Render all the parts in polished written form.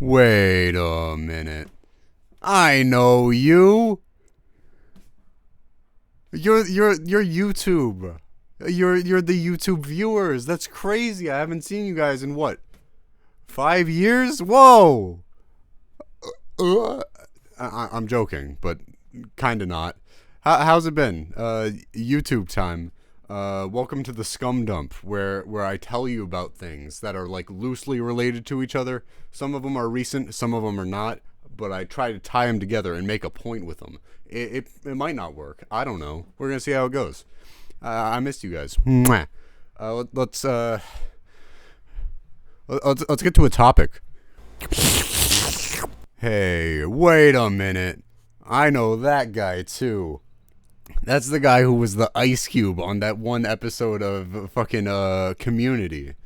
Wait a minute. I know you. You're YouTube. You're the YouTube viewers. That's crazy. I haven't seen you guys in what? 5 years? Whoa. I'm joking, but kind of not. How's it been? YouTube time. Welcome to the Scum Dump, where I tell you about things that are like loosely related to each other. Some of them are recent, some of them are not, but I try to tie them together and make a point with them. It might not work. I don't know. We're gonna see how it goes. I missed you guys. Mwah. Let's get to a topic. Hey, wait a minute. I know that guy too. That's the guy who was the Ice Cube on that one episode of fucking Community.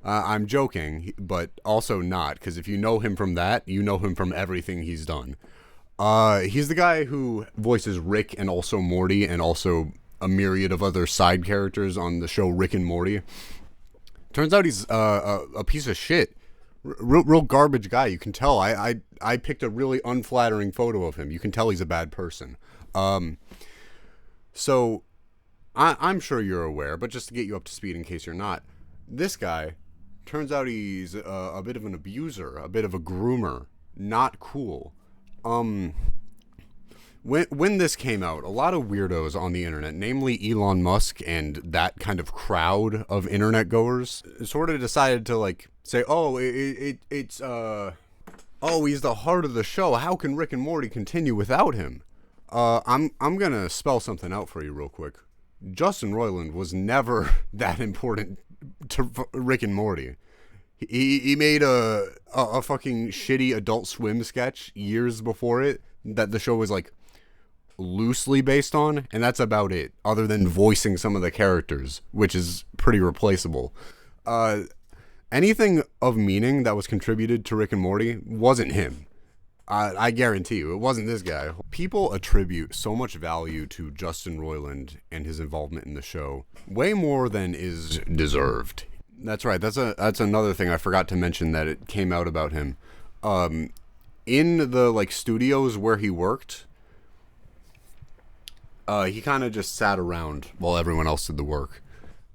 I'm joking, but also not, because if you know him from that, you know him from everything he's done. He's the guy who voices Rick and also Morty and also a myriad of other side characters on the show Rick and Morty. Turns out he's a piece of shit. Real garbage guy. You can tell. I picked a really unflattering photo of him. You can tell he's a bad person. So I'm sure you're aware, but just to get you up to speed in case you're not, this guy, turns out he's a bit of an abuser, a bit of a groomer. Not cool. When this came out, a lot of weirdos on the internet, namely Elon Musk and that kind of crowd of internet goers, sort of decided to like say, oh, he's the heart of the show. How can Rick and Morty continue without him? I'm gonna spell something out for you real quick. Justin Roiland was never that important to Rick and Morty. He made a fucking shitty Adult Swim sketch years before it that the show was like loosely based on, and that's about it, other than voicing some of the characters, which is pretty replaceable. Anything of meaning that was contributed to Rick and Morty wasn't him. I guarantee you, it wasn't this guy. People attribute so much value to Justin Roiland and his involvement in the show, way more than is deserved. That's right. That's another thing I forgot to mention that it came out about him. In the like studios where he worked, he kind of just sat around while everyone else did the work.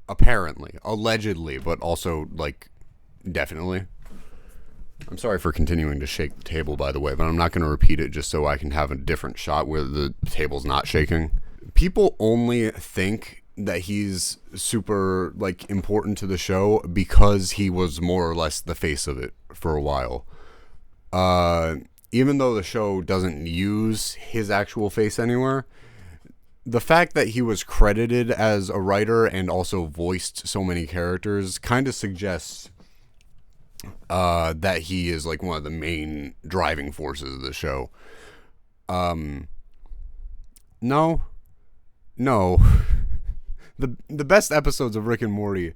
Apparently, allegedly, but also like definitely. I'm sorry for continuing to shake the table, by the way, but I'm not going to repeat it just so I can have a different shot where the table's not shaking. People only think that he's super, like, important to the show because he was more or less the face of it for a while. Even though the show doesn't use his actual face anywhere, the fact that he was credited as a writer and also voiced so many characters kind of suggests that he is like one of the main driving forces of the show. No. The best episodes of Rick and Morty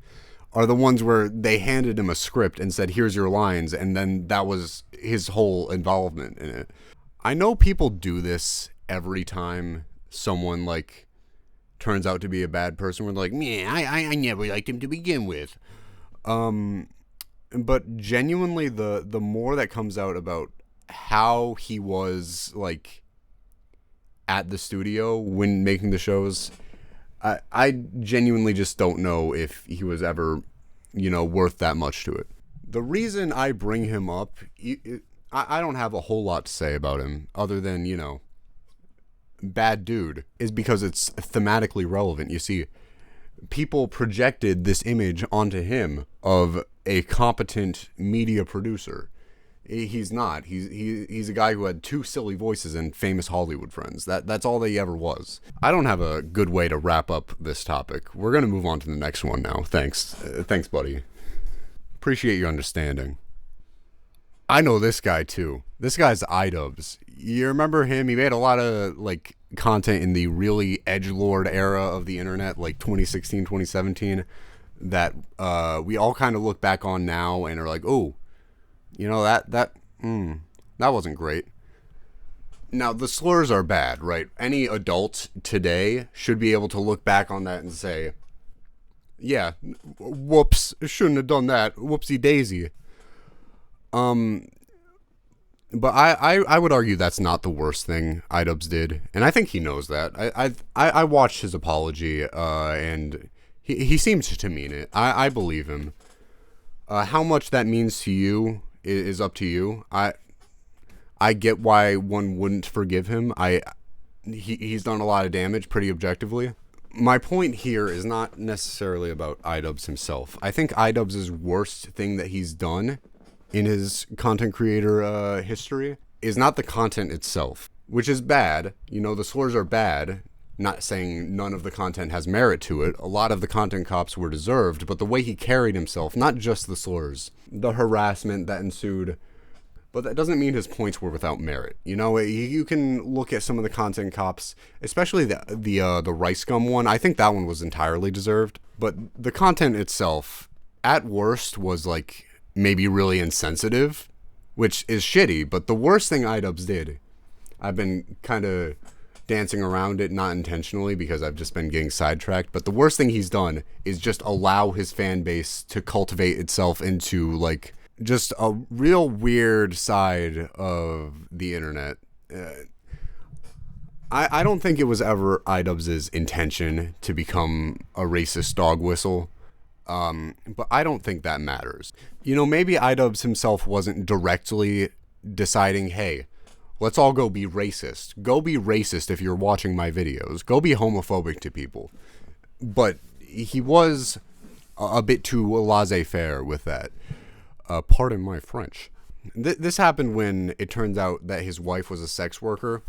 are the ones where they handed him a script and said, here's your lines, and then that was his whole involvement in it. I know people do this every time someone like turns out to be a bad person. We're like, man, I never liked him to begin with. But genuinely, the more that comes out about how he was like at the studio when making the shows, I genuinely just don't know if he was ever, worth that much to it. The reason I bring him up, I don't have a whole lot to say about him other than, bad dude, is because it's thematically relevant. You see, people projected this image onto him of a competent media producer. He's not. He's a guy who had two silly voices and famous Hollywood friends. That's all that he ever was. I don't have a good way to wrap up this topic. We're going to move on to the next one now. Thanks, buddy. Appreciate your understanding. I know this guy too. This guy's iDubbbz. You remember him? He made a lot of like content in the really edgelord era of the internet, like 2016, 2017, that we all kind of look back on now and are like, oh, that wasn't great. Now, the slurs are bad, right? Any adult today should be able to look back on that and say, yeah, whoops, shouldn't have done that. Whoopsie daisy. But I would argue that's not the worst thing iDubbbz did, and I think he knows that. I watched his apology, and he seems to mean it. I believe him. How much that means to you is up to you. I get why one wouldn't forgive him. He's done a lot of damage pretty objectively. My point here is not necessarily about iDubbbz himself. I think iDubbbz's worst thing that he's done in his content creator history is not the content itself, which is bad. You know, the slurs are bad. Not saying none of the content has merit to it. A lot of the content cops were deserved, but the way he carried himself, not just the slurs, the harassment that ensued, but that doesn't mean his points were without merit. You know, you can look at some of the content cops, especially the Rice Gum one. I think that one was entirely deserved, but the content itself, at worst, was like maybe really insensitive, which is shitty. But the worst thing iDubbbz did, I've been kind of dancing around it, not intentionally because I've just been getting sidetracked, but the worst thing he's done is just allow his fan base to cultivate itself into like just a real weird side of the internet. I don't think it was ever iDubbbz's intention to become a racist dog whistle, but I don't think that matters. You know, maybe iDubbbz himself wasn't directly deciding, hey, let's all go be racist. Go be racist if you're watching my videos. Go be homophobic to people. But he was a bit too laissez-faire with that. Pardon my French. This happened when it turns out that his wife was a sex worker.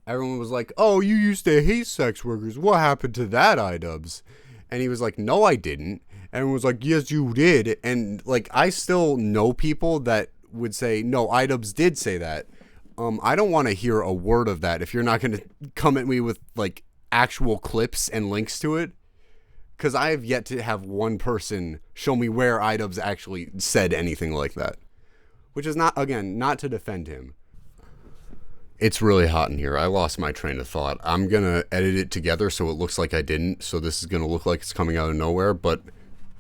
Everyone was like, oh, you used to hate sex workers. What happened to that, iDubbbz? And he was like, no, I didn't. Everyone was like, yes, you did. And like, I still know people that would say, no, iDubbbz did say that. I don't want to hear a word of that if you're not going to come at me with like actual clips and links to it. Because I have yet to have one person show me where iDubbbz actually said anything like that. Which is not, again, not to defend him. It's really hot in here. I lost my train of thought. I'm going to edit it together so it looks like I didn't. So this is going to look like it's coming out of nowhere. But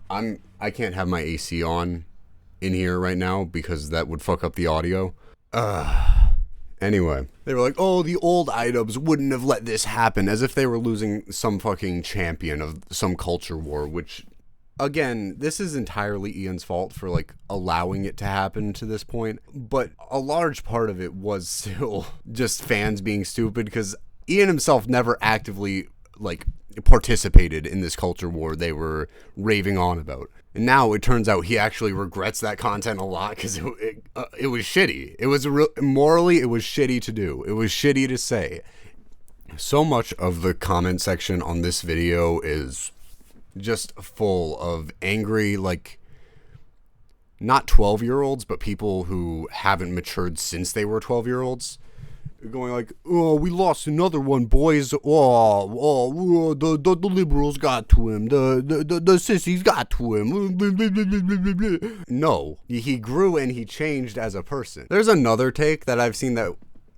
I can't have my AC on in here right now because that would fuck up the audio. Anyway, they were like, oh, the old iDubbbz wouldn't have let this happen, as if they were losing some fucking champion of some culture war, which, again, this is entirely Ian's fault for, like, allowing it to happen to this point, but a large part of it was still just fans being stupid, because Ian himself never actively, like, participated in this culture war they were raving on about. And now it turns out he actually regrets that content a lot because it was shitty. It was morally, it was shitty to do. It was shitty to say. So much of the comment section on this video is just full of angry, like, not 12-year-olds, but people who haven't matured since they were 12-year-olds. Going like, oh, we lost another one, boys. The liberals got to him. The sissies got to him. No, he grew and he changed as a person. There's another take that I've seen that,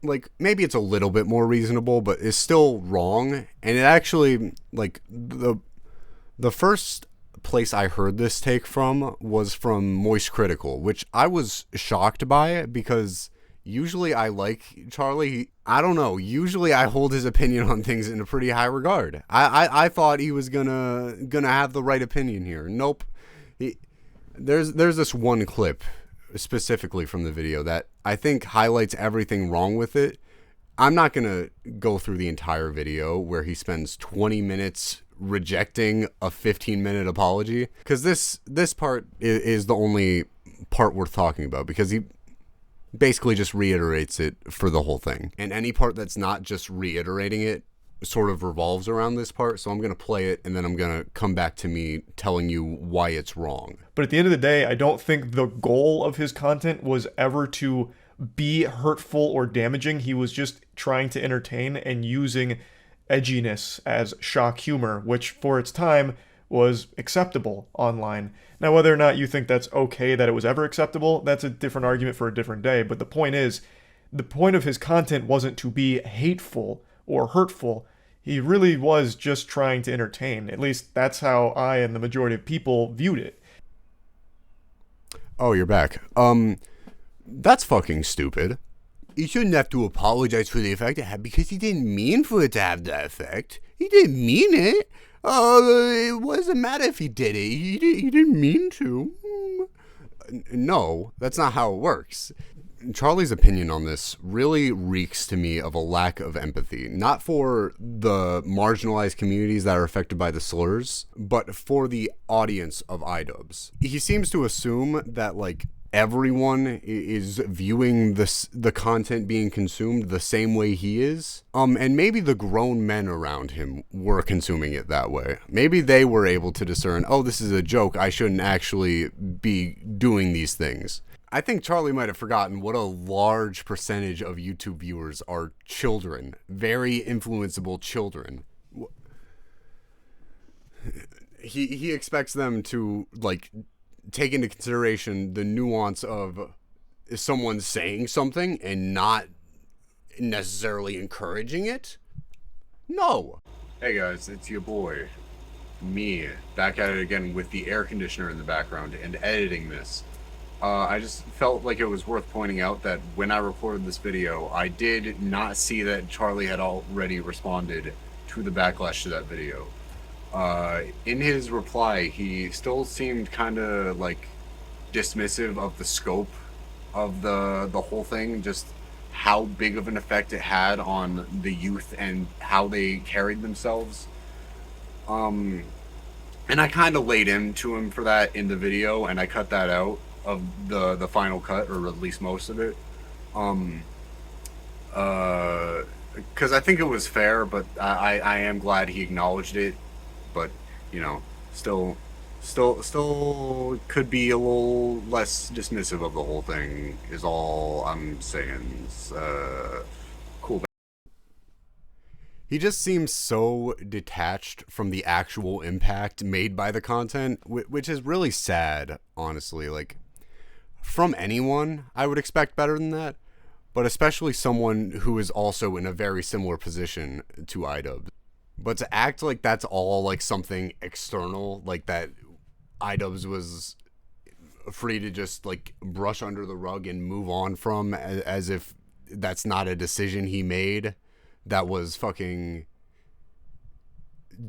like, maybe it's a little bit more reasonable, but is still wrong. And it actually, like, the first place I heard this take from was from Moist Critical, which I was shocked by because usually I like Charlie. I don't know. Usually I hold his opinion on things in a pretty high regard. I thought he was gonna have the right opinion here. Nope. There's this one clip specifically from the video that I think highlights everything wrong with it. I'm not gonna go through the entire video where he spends 20 minutes rejecting a 15-minute apology, because this part is the only part worth talking about, because he basically just reiterates it for the whole thing. And any part that's not just reiterating it sort of revolves around this part. So I'm going to play it and then I'm going to come back to me telling you why it's wrong. But at the end of the day, I don't think the goal of his content was ever to be hurtful or damaging. He was just trying to entertain and using edginess as shock humor, which for its time was acceptable online. Now, whether or not you think that's okay that it was ever acceptable, that's a different argument for a different day. But the point is, the point of his content wasn't to be hateful or hurtful. He really was just trying to entertain. At least that's how I and the majority of people viewed it. Oh, you're back. That's fucking stupid. He shouldn't have to apologize for the effect it had because he didn't mean for it to have that effect. He didn't mean it. It wasn't matter if he did it. He didn't mean to. No, that's not how it works. Charlie's opinion on this really reeks to me of a lack of empathy, not for the marginalized communities that are affected by the slurs, but for the audience of iDubbbz. He seems to assume that, like, everyone is viewing the content being consumed the same way he is. And maybe the grown men around him were consuming it that way. Maybe they were able to discern, oh, this is a joke, I shouldn't actually be doing these things. I think Charlie might have forgotten what a large percentage of YouTube viewers are children, very influenceable children. He expects them to, like, take into consideration the nuance of someone saying something and not necessarily encouraging it. No. Hey guys, it's your boy, me, back at it again with the air conditioner in the background and editing this. I just felt like it was worth pointing out that when I recorded this video, I did not see that Charlie had already responded to the backlash to that video. In his reply, he still seemed kind of like dismissive of the scope of the whole thing, just how big of an effect it had on the youth and how they carried themselves. And I kind of laid into him for that in the video, and I cut that out of the final cut, or at least most of it. Because I think it was fair, but I am glad he acknowledged it. But, you know, still could be a little less dismissive of the whole thing, is all I'm saying. Cool. He just seems so detached from the actual impact made by the content, which is really sad, honestly. Like, from anyone, I would expect better than that, but especially someone who is also in a very similar position to iDubbbz. But to act like that's all like something external, like that iDubbbz was free to just like brush under the rug and move on from, as if that's not a decision he made that was fucking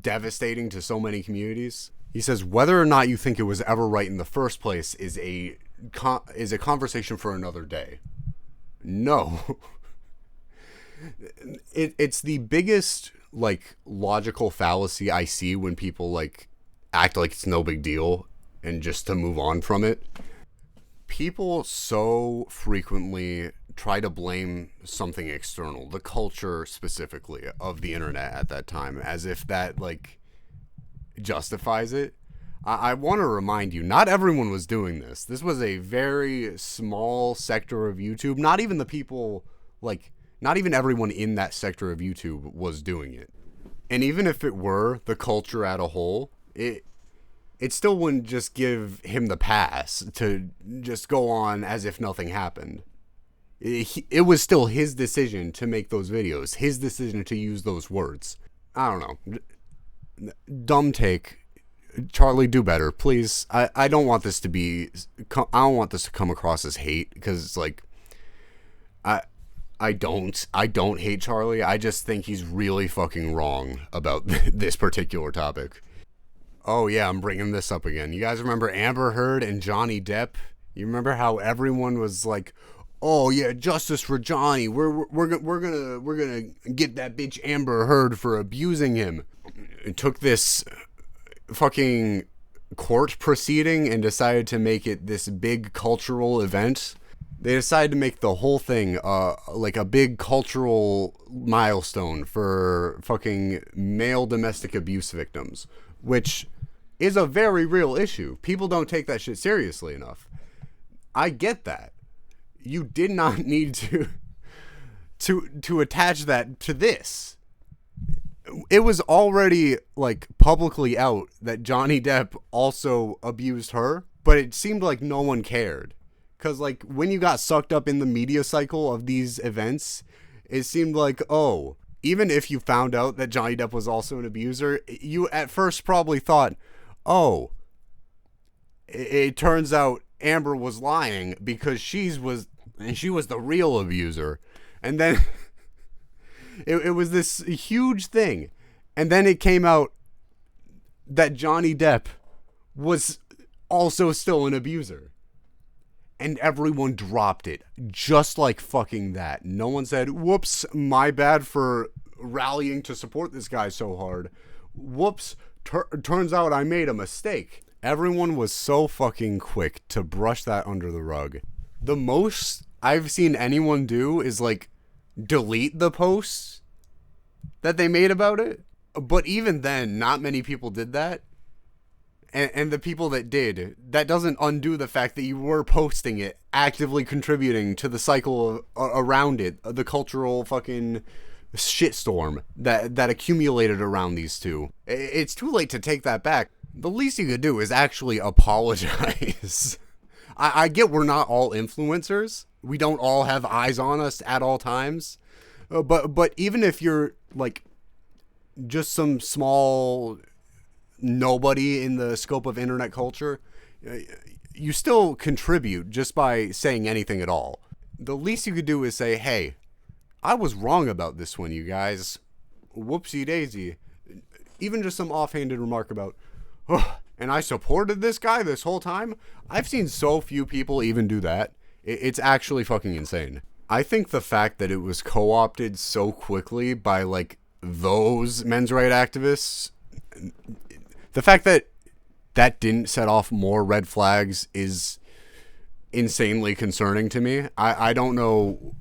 devastating to so many communities. He says whether or not you think it was ever right in the first place is a conversation for another day. No. It's the biggest like logical fallacy I see when people like act like it's no big deal and just to move on from it. People so frequently try to blame something external, the culture specifically of the internet at that time, as if that like justifies it. I want to remind you, not everyone was doing this. This was a very small sector of YouTube. Not even the people, like, not even everyone in that sector of YouTube was doing it. And even if it were the culture as a whole, it still wouldn't just give him the pass to just go on as if nothing happened. It was still his decision to make those videos, his decision to use those words. I don't know. Dumb take. Charlie, do better, please. I don't want this to be. I don't want this to come across as hate, because it's like, I don't hate Charlie. I just think he's really fucking wrong about this particular topic. Oh yeah, I'm bringing this up again. You guys remember Amber Heard and Johnny Depp? You remember how everyone was like, "Oh yeah, justice for Johnny. We're gonna get that bitch Amber Heard for abusing him." It took this fucking court proceeding and decided to make it this big cultural event. They decided to make the whole thing like a big cultural milestone for fucking male domestic abuse victims, which is a very real issue. People don't take that shit seriously enough. I get that. You did not need to attach that to this. It was already like publicly out that Johnny Depp also abused her, but it seemed like no one cared. Cause like when you got sucked up in the media cycle of these events, it seemed like, oh, even if you found out that Johnny Depp was also an abuser, you at first probably thought, oh, it turns out Amber was lying because she was and she was the real abuser. And then it was this huge thing. And then it came out that Johnny Depp was also still an abuser. And everyone dropped it. Just like fucking that. No one said, whoops, my bad for rallying to support this guy so hard. Whoops, turns out I made a mistake. Everyone was so fucking quick to brush that under the rug. The most I've seen anyone do is like delete the posts that they made about it. But even then, not many people did that. And the people that did, that doesn't undo the fact that you were posting it, actively contributing to the cycle around it, the cultural fucking shitstorm that accumulated around these two. It's too late to take that back. The least you could do is actually apologize. I get we're not all influencers. We don't all have eyes on us at all times. But even if you're like just some small nobody in the scope of internet culture, you still contribute just by saying anything at all. The least you could do is say, hey, I was wrong about this one, you guys. Whoopsie daisy. Even just some offhanded remark about, oh, and I supported this guy this whole time. I've seen so few people even do that. It's actually fucking insane. I think the fact that it was co-opted so quickly by like those men's rights activists, the fact that that didn't set off more red flags is insanely concerning to me. I don't know.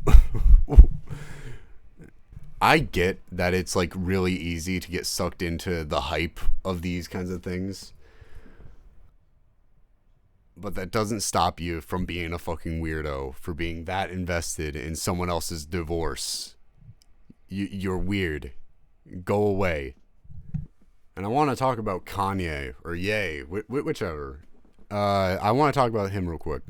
I get that it's like really easy to get sucked into the hype of these kinds of things. But that doesn't stop you from being a fucking weirdo for being that invested in someone else's divorce. You're weird. Go away. And I want to talk about Kanye, or Ye, whichever. I want to talk about him real quick.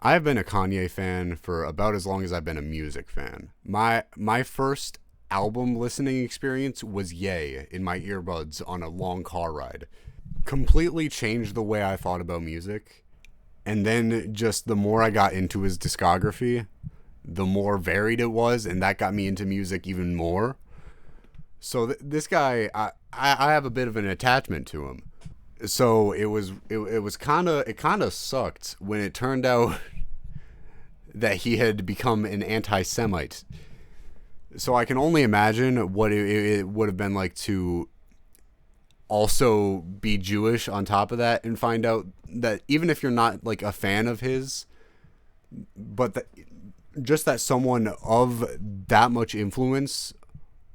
I've been a Kanye fan for about as long as I've been a music fan. My first album listening experience was Ye in my earbuds on a long car ride. Completely changed the way I thought about music. And then just the more I got into his discography, the more varied it was, and that got me into music even more. So this guy, I have a bit of an attachment to him. So it kind of sucked when it turned out that he had become an anti-Semite. So I can only imagine what it would have been like to also be Jewish on top of that and find out that even if you're not like a fan of his, but just that someone of that much influence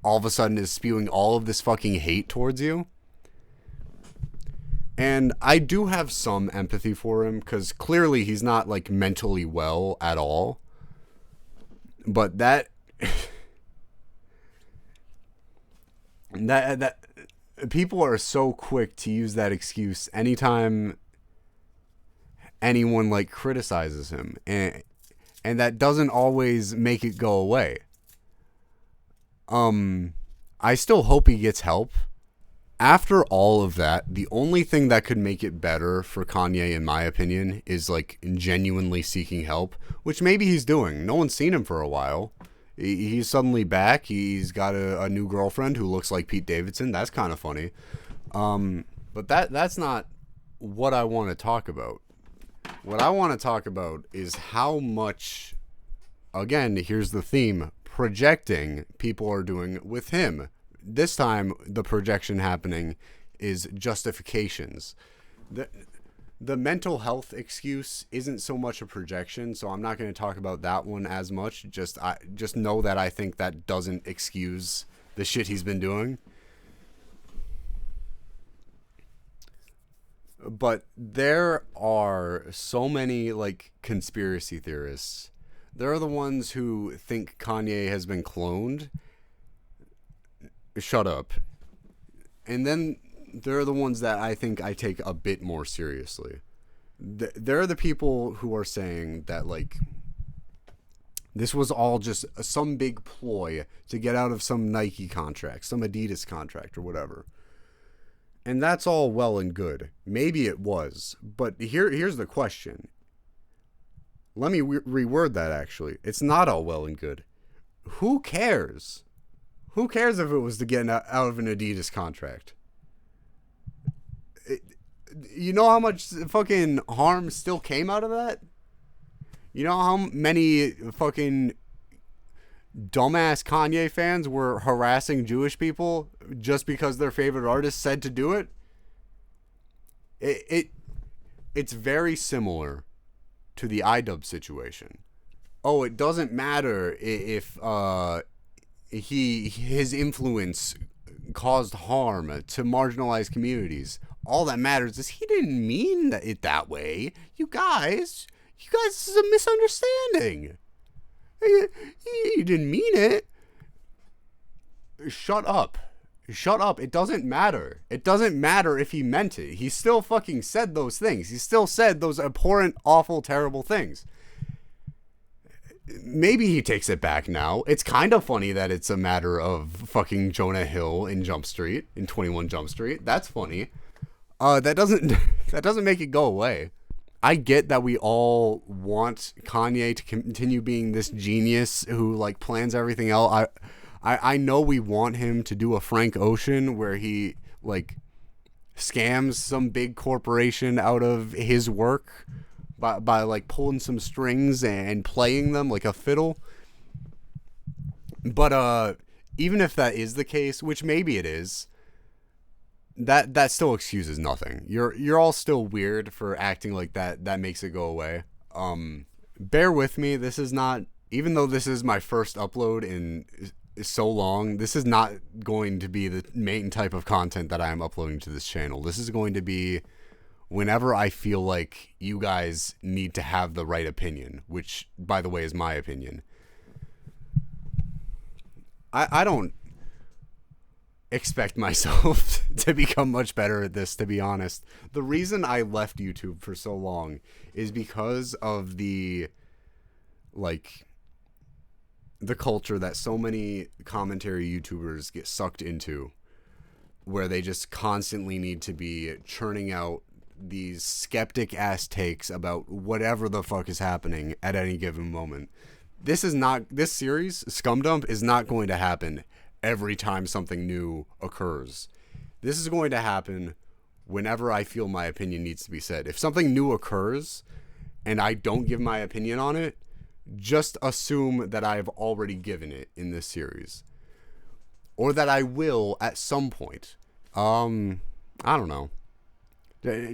all of a sudden is spewing all of this fucking hate towards you. And I do have some empathy for him, because clearly he's not like mentally well at all. But that people are so quick to use that excuse anytime anyone like criticizes him, and that doesn't always make it go away. I still hope he gets help. After all of that, the only thing that could make it better for Kanye, in my opinion, is like genuinely seeking help, which maybe he's doing. No one's seen him for a while. He's suddenly back. He's got a new girlfriend who looks like Pete Davidson. That's kind of funny. But that's not what I want to talk about. What I want to talk about is how much, again, here's the theme, projecting people are doing with him. This time, the projection happening is justifications. The mental health excuse isn't so much a projection, so I'm not going to talk about that one as much. Just know that I think that doesn't excuse the shit he's been doing. But there are so many like conspiracy theorists. They're the ones who think Kanye has been cloned. Shut up. And then they're the ones that I think I take a bit more seriously. They're the people who are saying that, like, this was all just some big ploy to get out of some Nike contract, some Adidas contract, or whatever. And that's all well and good. Maybe it was. But here's the question. Let me reword that, actually. It's not all well and good. Who cares? Who cares if it was to get out of an Adidas contract? You know how much fucking harm still came out of that? You know how many fucking dumbass Kanye fans were harassing Jewish people just because their favorite artist said to do it? It's very similar to the iDubbbz situation. Oh, it doesn't matter if his influence caused harm to marginalized communities. All that matters is he didn't mean it that way. You guys, this is a misunderstanding. He didn't mean it. Shut up. Shut up. It doesn't matter. It doesn't matter if he meant it. He still fucking said those things. He still said those abhorrent, awful, terrible things. Maybe he takes it back now. It's kind of funny that it's a matter of fucking Jonah Hill in Jump Street, in 21 Jump Street. That's funny. That doesn't make it go away. I get that we all want Kanye to continue being this genius who like plans everything out. I know we want him to do a Frank Ocean where he like scams some big corporation out of his work by like pulling some strings and playing them like a fiddle. But even if that is the case, which maybe it is, that still excuses nothing. You're all still weird for acting like that. That makes it go away. Bear with me. This is not, even though this is my first upload in so long, this is not going to be the main type of content that I am uploading to this channel. This is going to be whenever I feel like you guys need to have the right opinion, which, by the way, is my opinion. I don't expect myself to become much better at this, to be honest. The reason I left YouTube for so long is because of the culture that so many commentary YouTubers get sucked into, where they just constantly need to be churning out these skeptic ass takes about whatever the fuck is happening at any given moment. This series, Scum Dump, is not going to happen every time something new occurs. This is going to happen whenever I feel my opinion needs to be said. If something new occurs and I don't give my opinion on it, just assume that I've already given it in this series, or that I will at some point. I don't know.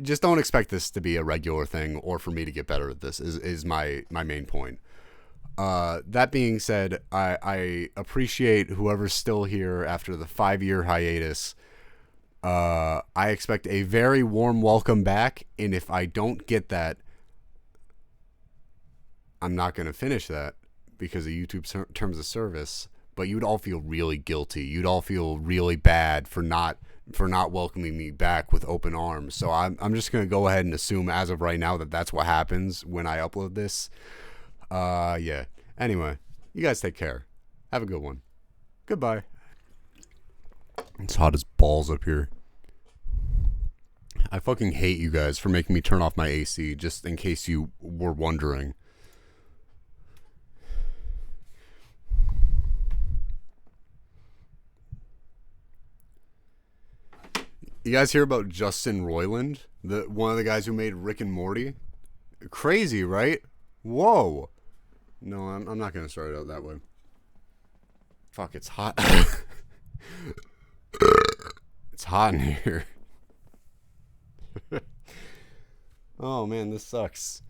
Just don't expect this to be a regular thing, or for me to get better at this is my main point. That being said, I appreciate whoever's still here after the 5-year hiatus. I expect a very warm welcome back, and if I don't get that, I'm not going to finish that because of YouTube terms of service. But you'd all feel really guilty. You'd all feel really bad for not welcoming me back with open arms. So I'm just going to go ahead and assume as of right now that that's what happens when I upload this. Yeah. Anyway, you guys take care. Have a good one. Goodbye. It's hot as balls up here. I fucking hate you guys for making me turn off my AC, just in case you were wondering. You guys hear about Justin Roiland, one of the guys who made Rick and Morty? Crazy, right? Whoa. No, I'm not going to start it out that way. Fuck, it's hot. It's hot in here. Oh man, this sucks.